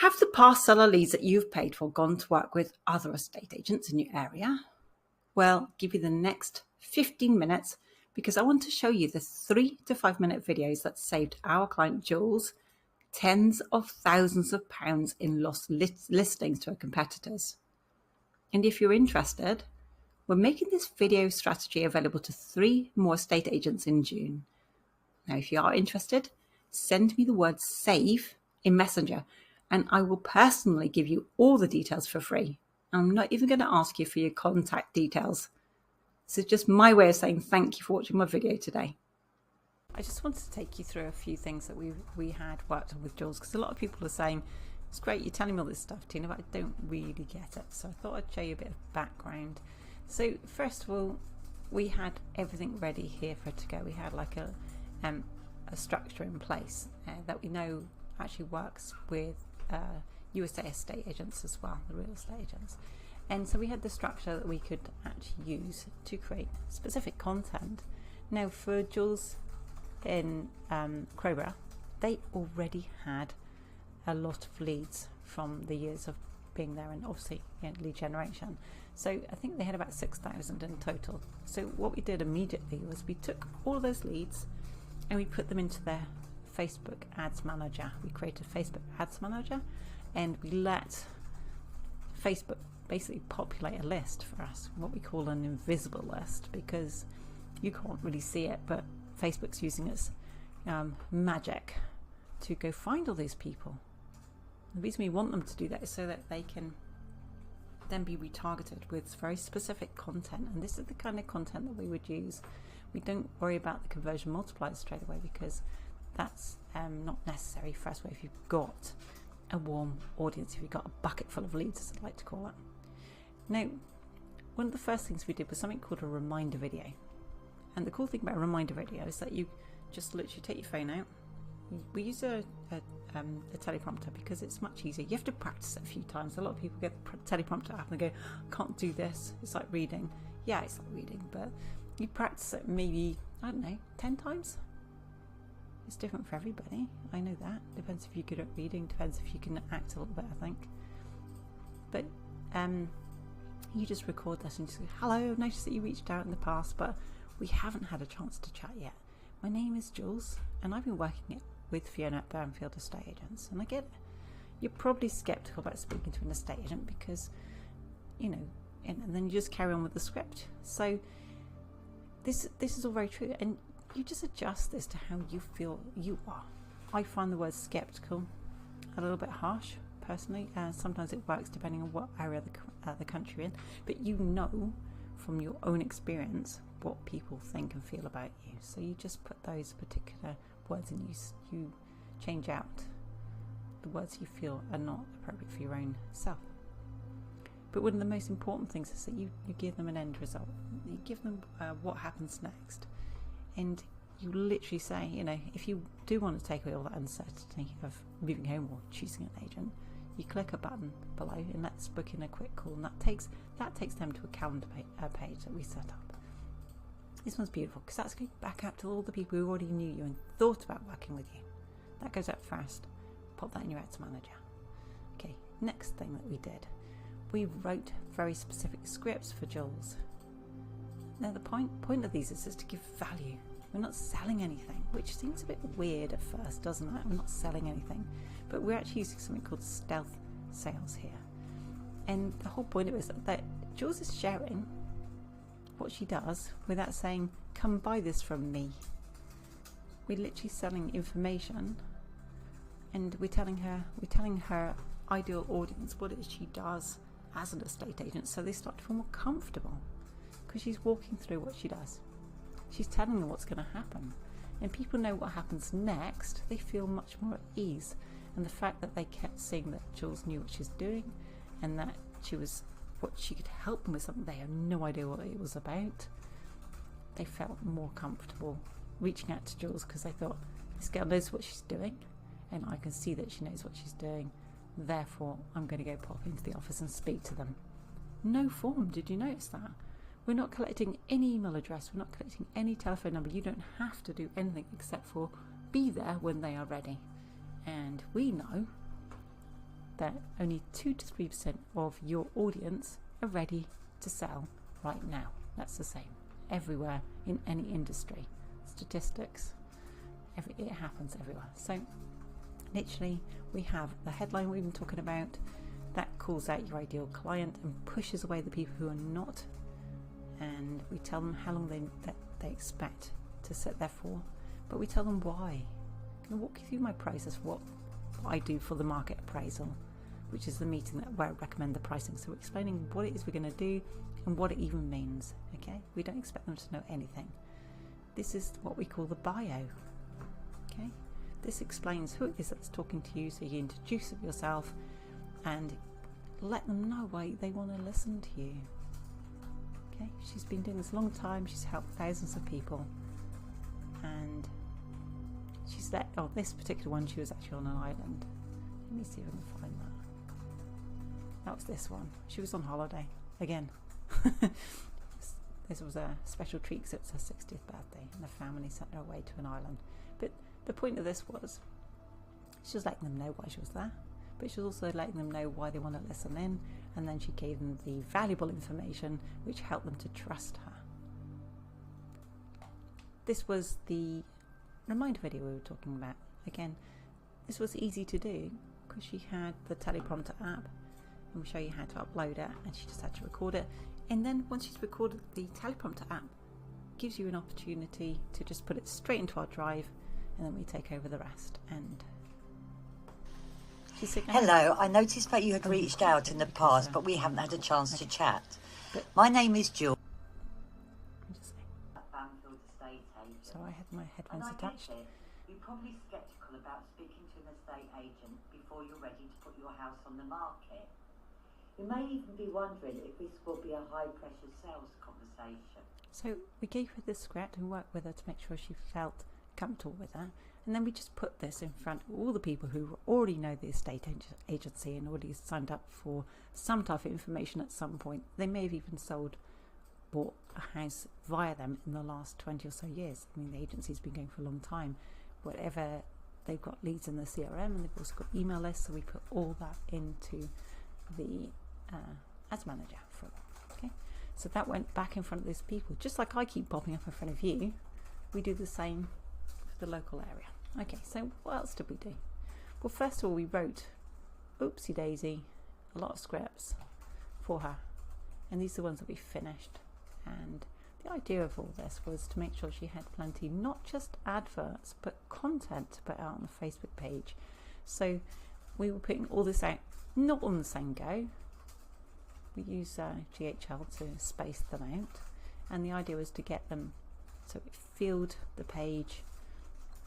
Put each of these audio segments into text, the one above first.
Have the past seller leads that you've paid for gone to work with other estate agents in your area? Well, give you the next 15 minutes because I want to show you the 3 to 5 minute videos that saved our client Jules tens of thousands of pounds in lost listings to our competitors. And if you're interested, we're making this video strategy available to 3 more estate agents in June. Now, if you are interested, send me the word SAVE in Messenger and I will personally give you all the details for free. I'm not even going to ask you for your contact details. This is just my way of saying thank you for watching my video today. I just wanted to take you through a few things that we had worked on with Jules, because a lot of people are saying, it's great you're telling me all this stuff, Tina, but I don't really get it. So I thought I'd show you a bit of background. So first of all, we had everything ready here for it to go. We had like a structure in place that we know actually works with USA estate agents as well, the real estate agents. And so we had the structure that we could actually use to create specific content. Now for Jules in Crowborough, they already had a lot of leads from the years of being there, and obviously lead generation. So I think they had about 6,000 in total. So what we did immediately was we took all of those leads and we put them into their Facebook Ads Manager. We created Facebook Ads Manager and we let Facebook basically populate a list for us, what we call an invisible list, because you can't really see it, but Facebook's using its magic to go find all these people. The reason we want them to do that is so that they can then be retargeted with very specific content, and this is the kind of content that we would use. We don't worry about the conversion multipliers straight away because that's not necessary for us if you've got a warm audience, if you've got a bucket full of leads, as I'd like to call it. Now, one of the first things we did was something called a reminder video. And the cool thing about a reminder video is that you just literally take your phone out. We use a teleprompter because it's much easier. You have to practice it a few times. A lot of people get the teleprompter app and they go, can't do this. It's like reading. Yeah, it's like reading, but you practice it maybe, I don't know, 10 times. It's different for everybody. I know that. Depends if you're good at reading, depends if you can act a little bit, I think. But you just record this and just go, hello, I've noticed that you reached out in the past, but we haven't had a chance to chat yet. My name is Jules and I've been working with Fiona at Burnfield Estate Agents, and I get it. You're probably skeptical about speaking to an estate agent because, and then you just carry on with the script. So this is all very true, and you just adjust this to how you feel you are. I find the word skeptical a little bit harsh personally. Sometimes it works depending on what area of the country you're in, but you know from your own experience what people think and feel about you. So you just put those particular words and you change out the words you feel are not appropriate for your own self. But one of the most important things is that you give them an end result. You give them what happens next. And you literally say, if you do want to take away all that uncertainty of moving home or choosing an agent, you click a button below and let's book in a quick call, and that takes them to a calendar page that we set up. This one's beautiful because that's going back out to all the people who already knew you and thought about working with you. That goes out first. Pop that in your ads manager. Okay, next thing that we did, we wrote very specific scripts for Jules. Now the point of these is just to give value. We're not selling anything, which seems a bit weird at first, doesn't it? We're not selling anything, but we're actually using something called stealth sales here. And the whole point of it is that Jules is sharing what she does without saying, come buy this from me. We're literally selling information, and we're telling her ideal audience what it is she does as an estate agent, so they start to feel more comfortable because she's walking through what she does. She's telling them what's going to happen, and people know what happens next. They feel much more at ease, and the fact that they kept seeing that Jules knew what she's doing and that she could help them with something they had no idea what it was about, they felt more comfortable reaching out to Jules because they thought, this girl knows what she's doing and I can see that she knows what she's doing, therefore I'm going to go pop into the office and speak to them. No form, did you notice that? We're not collecting any email address, we're not collecting any telephone number. You don't have to do anything except for be there when they are ready. And we know that only 2 to 3% of your audience are ready to sell right now. That's the same everywhere in any industry. Statistics, it happens everywhere. So literally we have the headline we've been talking about that calls out your ideal client and pushes away the people who are not, and we tell them how long they expect to sit there for, but we tell them why. I'm going to walk you through my process for what I do for the market appraisal, which is the meeting where I recommend the pricing. So we're explaining what it is we're going to do and what it even means. Okay, we don't expect them to know anything. This is what we call the bio. Okay, this explains who it is that's talking to you, so you introduce yourself and let them know why they want to listen to you. Okay, she's been doing this a long time, she's helped thousands of people, and she's there. Oh, this particular one, she was actually on an island. Let me see if I can find that. That was this one. She was on holiday again. This was a special treat because it was her 60th birthday and the family sent her away to an island. But the point of this was she was letting them know why she was there, but she was also letting them know why they want to listen in, and then she gave them the valuable information which helped them to trust her. This was the reminder video we were talking about. Again, this was easy to do because she had the teleprompter app, and we'll show you how to upload it, and she just had to record it. And then once she's recorded, the teleprompter app gives you an opportunity to just put it straight into our drive, and then we take over the rest. And she's saying, hello, I noticed that you had reached out in the past, but we haven't had a chance to chat. My name is Jules. So I had my headphones attached. You're probably sceptical about speaking to an estate agent before you're ready to put your house on the market. You may even be wondering if this will be a high-pressure sales conversation. So we gave her the script and worked with her to make sure she felt comfortable with that. And then we just put this in front of all the people who already know the estate agency and already signed up for some type of information at some point. They may have even bought a house via them in the last 20 or so years. I mean, the agency's been going for a long time. Whatever, they've got leads in the CRM, and they've also got email lists, so we put all that into the ads manager for them. Okay, so that went back in front of these people, just like I keep popping up in front of you. We do the same for the local area. Okay, so what else did we do? Well, first of all, we wrote, oopsie daisy, a lot of scripts for her, and these are the ones that we finished. And the idea of all this was to make sure she had plenty, not just adverts, but content to put out on the Facebook page. So we were putting all this out, not on the same go. We use GHL to space them out, and the idea was to get them so it filled the page,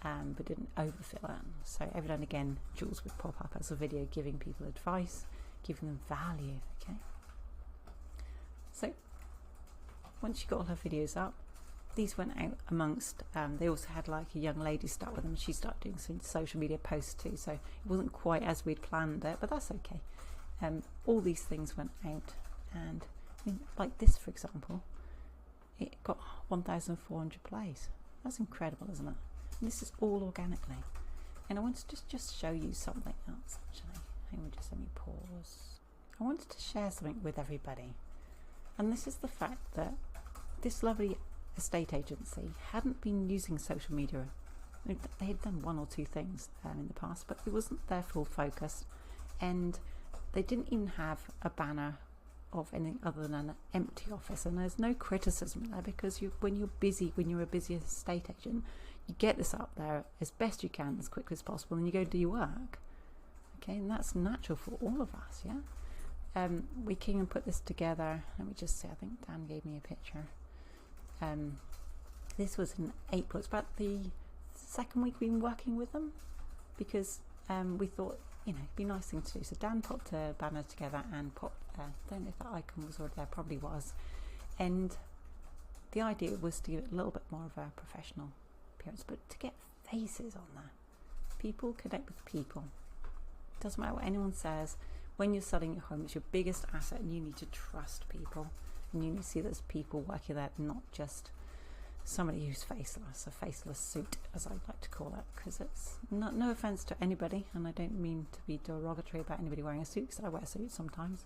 but didn't overfill it. So every now and again, Jules would pop up as a video giving people advice, giving them value. Okay. So once she got all her videos up, these went out amongst, they also had like a young lady start with them. She started doing some social media posts too, so it wasn't quite as we'd planned it, but that's okay. All these things went out, and I mean, like this, for example, it got 1,400 plays. That's incredible, isn't it? And this is all organically. And I wanted to just show you something else, actually. Hang on, just let me pause. I wanted to share something with everybody. And this is the fact that this lovely estate agency hadn't been using social media. They had done one or two things in the past, but it wasn't their full focus. And they didn't even have a banner of anything other than an empty office. And there's no criticism there, because when you're a busy estate agent, you get this up there as best you can, as quickly as possible, and you go do your work. Okay, and that's natural for all of us, yeah? We came and put this together. Let me just say, I think Dan gave me a picture. This was in April. It's about the second week we've been working with them, because we thought, it'd be a nice thing to do. So Dan popped a banner together and popped, I don't know if that icon was already there, probably was. And the idea was to give it a little bit more of a professional appearance, but to get faces on there. People connect with people. Doesn't matter what anyone says. When you're selling your home, it's your biggest asset, and you need to trust people, and you need to see there's people working there, not just somebody who's faceless, a faceless suit, as I like to call it, because it's not, no offence to anybody, and I don't mean to be derogatory about anybody wearing a suit, because I wear suits sometimes.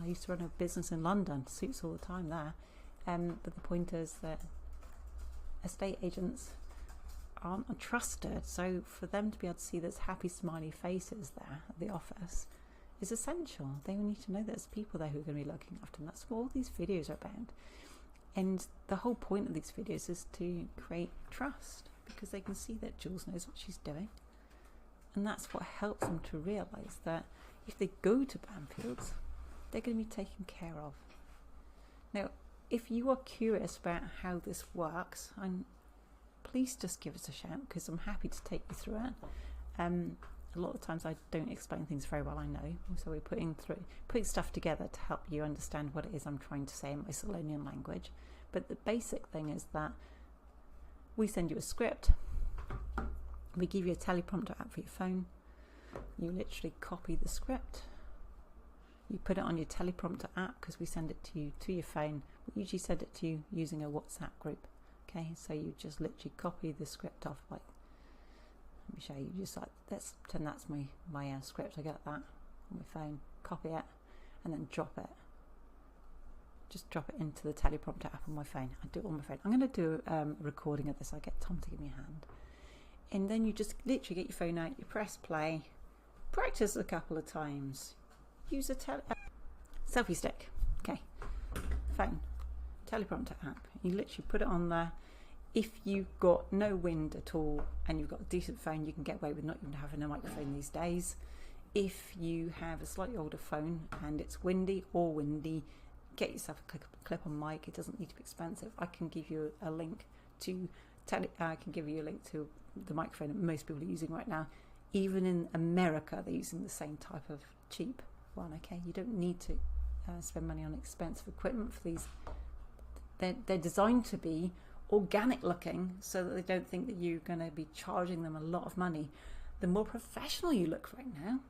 I used to run a business in London, suits all the time there. But the point is that estate agents aren't trusted, so for them to be able to see those happy smiley faces there at the office is essential. They need to know there's people there who are going to be looking after them. That's what all these videos are about. And the whole point of these videos is to create trust, because they can see that Jules knows what she's doing. And that's what helps them to realise that if they go to Banfields, they're going to be taken care of. Now, if you are curious about how this works, please just give us a shout, because I'm happy to take you through it. A lot of times I don't explain things very well, I know, so we're putting stuff together to help you understand what it is I'm trying to say in my Salonian language. But the basic thing is that we send you a script, we give you a teleprompter app for your phone, you literally copy the script, you put it on your teleprompter app, because we send it to you to your phone. We usually send it to you using a WhatsApp group. Okay, so you just literally copy the script off, like, let me show you, just like, let's pretend that's my script. I get that on my phone, copy it, and then drop it. Just drop it into the teleprompter app on my phone. I do it on my phone. I'm going to do a recording of this. I get Tom to give me a hand. And then you just literally get your phone out, you press play, practice a couple of times, use a selfie stick. Okay, phone, teleprompter app. You literally put it on there. If you've got no wind at all and you've got a decent phone, you can get away with not even having a microphone these days. If you have a slightly older phone and it's windy, get yourself a clip-on mic. It doesn't need to be expensive. I can give you a link to the microphone that most people are using right now. Even in America, they're using the same type of cheap one. Okay, you don't need to spend money on expensive equipment for these. They're designed to be organic looking, so that they don't think that you're going to be charging them a lot of money. The more professional you look right now,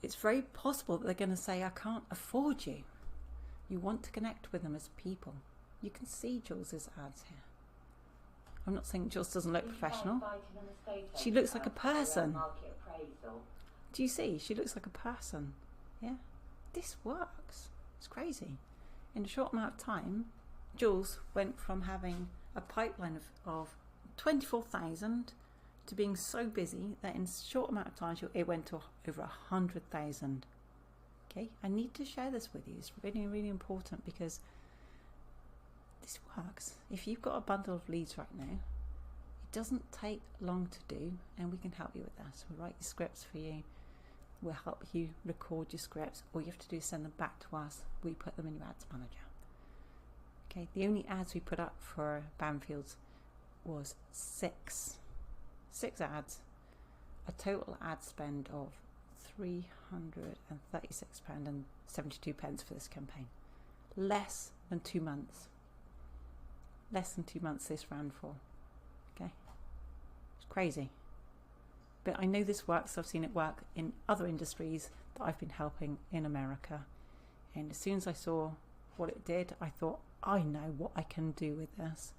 it's very possible that they're going to say, I can't afford you. You want to connect with them as people. You can see Jules's ads here. I'm not saying Jules doesn't look professional. She looks like a person. Do you see? She looks like a person. Yeah, this works. It's crazy. In a short amount of time, Jules went from having a pipeline of 24,000 to being so busy that in a short amount of time it went to over 100,000. Okay, I need to share this with you. It's really, really important, because this works. If you've got a bundle of leads right now, it doesn't take long to do, and we can help you with that. So we'll write your scripts for you. We'll help you record your scripts. All you have to do is send them back to us. We put them in your ads manager. Okay, the only ads we put up for Banfields was six ads, a total ad spend of £336.72 for this campaign. Less than 2 months. Less than 2 months this ran for. Okay, it's crazy. But I know this works. I've seen it work in other industries that I've been helping in America. And as soon as I saw what it did, I thought, I know what I can do with this.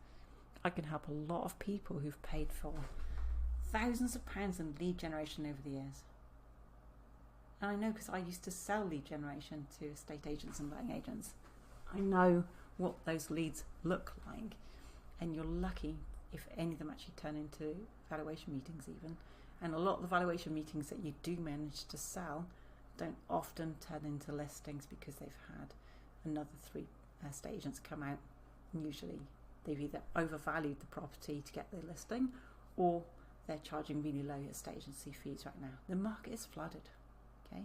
I can help a lot of people who've paid for thousands of pounds in lead generation over the years. And I know, because I used to sell lead generation to estate agents and letting agents. I know what those leads look like. And you're lucky if any of them actually turn into valuation meetings even. And a lot of the valuation meetings that you do manage to sell don't often turn into listings, because they've had another 3 estate agents come out, and usually they've either overvalued the property to get their listing, or they're charging really low estate agency fees right now. The market is flooded. Okay,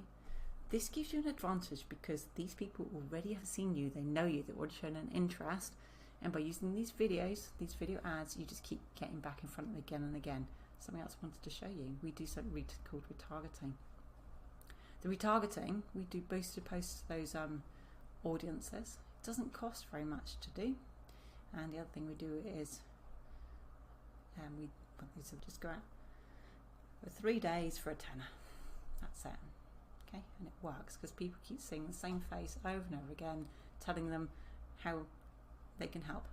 this gives you an advantage, because these people already have seen you, they know you, they've already shown an interest, and by using these videos, these video ads, you just keep getting back in front of them again and again. Something else I wanted to show you, we do something called retargeting. The retargeting, we do boost to post those audiences. It doesn't cost very much to do. And the other thing we do is we just go out for 3 days for a tenner. That's it. Okay, and it works, because people keep seeing the same face over and over again, telling them how they can help.